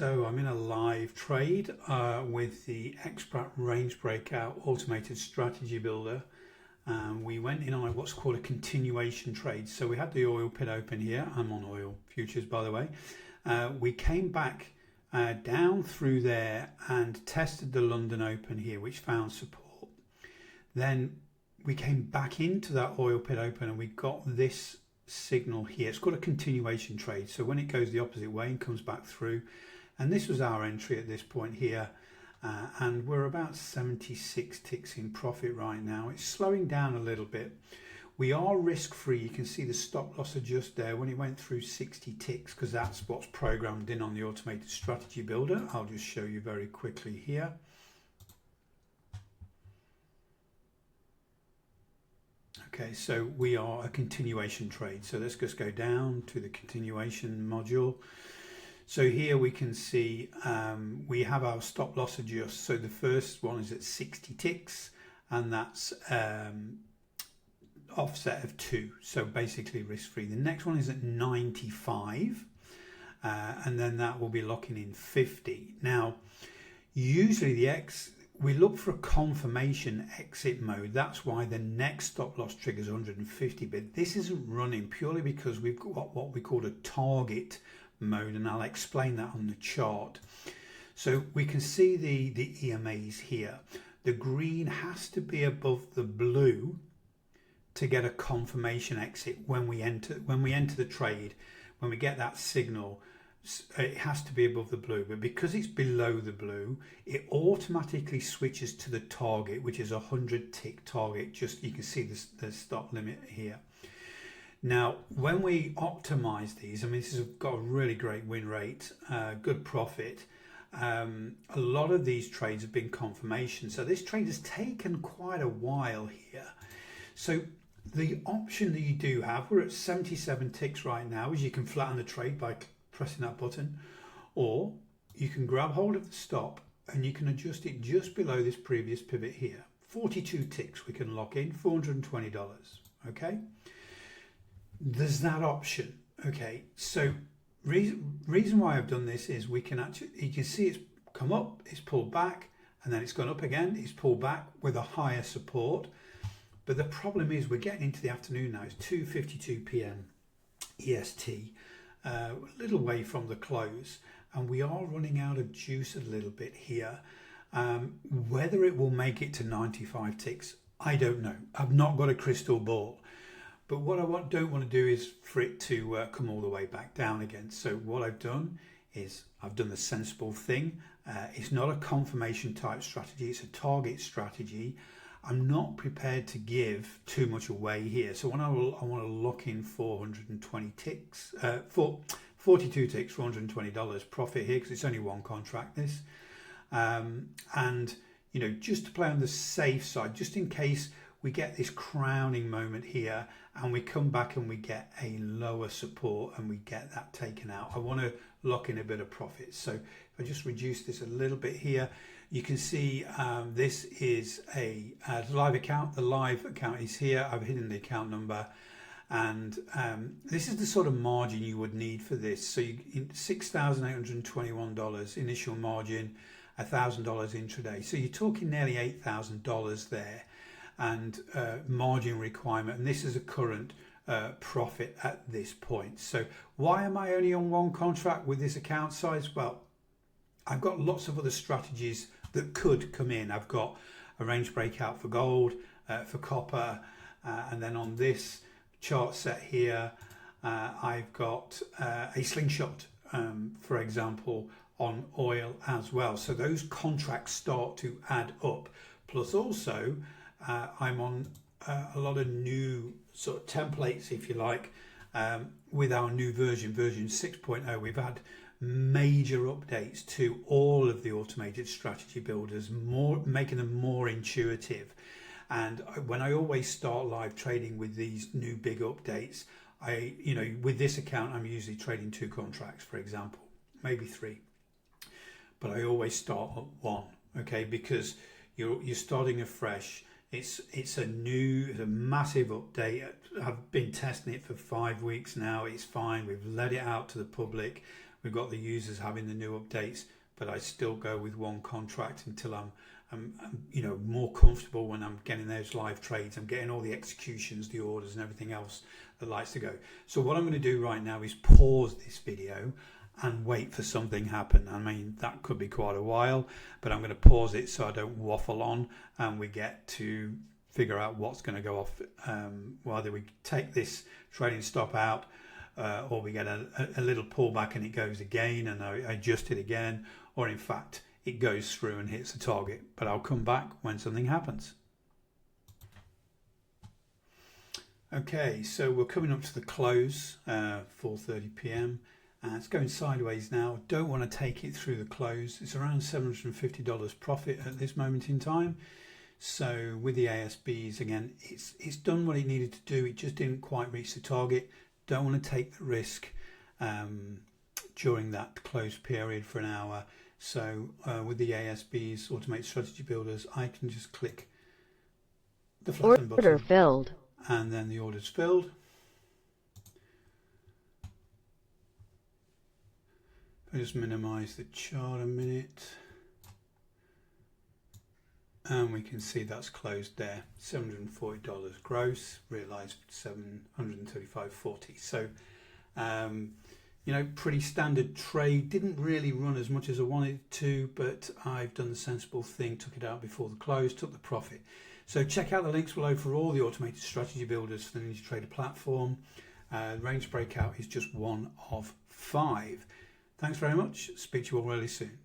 So I'm in a live trade with the Expert Range Breakout Automated Strategy Builder. We went in on what's called a continuation trade. So we had the oil pit open here. I'm on oil futures, by the way. We came back down through there and tested the London Open here, which found support. Then we came back into that oil pit open and we got this signal here. It's called a continuation trade. So when it goes the opposite way and comes back through, and this was our entry at this point here, and we're about 76 ticks in profit right now. It's slowing down a little bit. We are risk free. You can see the stop loss adjust there when it went through 60 ticks, because that's what's programmed in on the automated strategy builder. I'll just show you very quickly here. Okay, so we are a continuation trade. So let's just go down to the continuation module. So here we can see we have our stop loss adjust. So the first one is at 60 ticks, and that's offset of 2. So basically risk free. The next one is at 95, and then that will be locking in 50. Now, usually we look for a confirmation exit mode. That's why the next stop loss triggers 150, but this isn't running purely because we've got what we call a target mode, and I'll explain that on the chart. So we can see the EMAs here. The green has to be above the blue to get a confirmation exit when we enter the trade. When we get that signal, it has to be above the blue, but because it's below the blue, it automatically switches to the target, which is a 100 tick target. Just you can see the stop limit here. Now, when we optimize these, I mean, this has got a really great win rate, good profit. A lot of these trades have been confirmation. So this trade has taken quite a while here. So the option that you do have, we're at 77 ticks right now, is you can flatten the trade by pressing that button, or you can grab hold of the stop and you can adjust it just below this previous pivot here. 42 ticks we can lock in, $420. Okay. There's that option. Okay, so reason why I've done this is we can actually, you can see it's come up, it's pulled back, and then it's gone up again, it's pulled back with a higher support. But the problem is we're getting into the afternoon now. It's 2:52 p.m. EST, a little way from the close, and we are running out of juice a little bit here. Whether it will make it to 95 ticks, I don't know. I've not got a crystal ball. But what I don't want to do is for it to come all the way back down again. So what I've done is I've done the sensible thing. It's not a confirmation type strategy. It's a target strategy. I'm not prepared to give too much away here. So when I want to lock in 420 ticks, 42 ticks, $420 profit here, because it's only one contract this. And, you know, just to play on the safe side, just in case we get this crowning moment here and we come back and we get a lower support and we get that taken out, I want to lock in a bit of profit. So if I just reduce this a little bit here, you can see this is a live account. The live account is here. I've hidden the account number, and this is the sort of margin you would need for this. So $6,821 initial margin, $1,000 intraday. So you're talking nearly $8,000 there. And margin requirement, and this is a current profit at this point. So why am I only on one contract with this account size? Well, I've got lots of other strategies that could come in. I've got a range breakout for gold, for copper, and then on this chart set here, I've got a slingshot, for example, on oil as well. So those contracts start to add up. Plus also, I'm on a lot of new sort of templates, if you like, with our new version 6.0. We've had major updates to all of the automated strategy builders, making them more intuitive. And when I always start live trading with these new big updates, with this account, I'm usually trading 2 contracts, for example, maybe 3, but I always start at 1, okay, because you're starting afresh. It's a massive update. I've been testing it for 5 weeks now. It's fine. We've let it out to the public. we've got the users having the new updates, but I still go with one contract until I'm you know, more comfortable when I'm getting those live trades. I'm getting all the executions, the orders and everything else that likes to go. So what I'm going to do right now is pause this video and wait for something happen. I mean, that could be quite a while, but I'm going to pause it so I don't waffle on and we get to figure out what's going to go off, whether we take this trading stop out or we get a little pullback and it goes again and I adjust it again, or in fact it goes through and hits the target. But I'll come back when something happens. Okay, so we're coming up to the close, 4:30 p.m. It's going sideways now. Don't want to take it through the close. It's around $750 profit at this moment in time. So with the ASBs, again, it's done what it needed to do. It just didn't quite reach the target. Don't want to take the risk during that close period for an hour. So with the ASBs, Automated Strategy Builders, I can just click the flatten button. Order filled. And then the order's filled. I'll just minimize the chart a minute. And we can see that's closed there. $740 gross, realized $735.40. So, you know, pretty standard trade. Didn't really run as much as I wanted to, but I've done the sensible thing, took it out before the close, took the profit. So check out the links below for all the automated strategy builders for the NinjaTrader platform. Range Breakout is just one of 5. Thanks very much. Speak to you all really soon.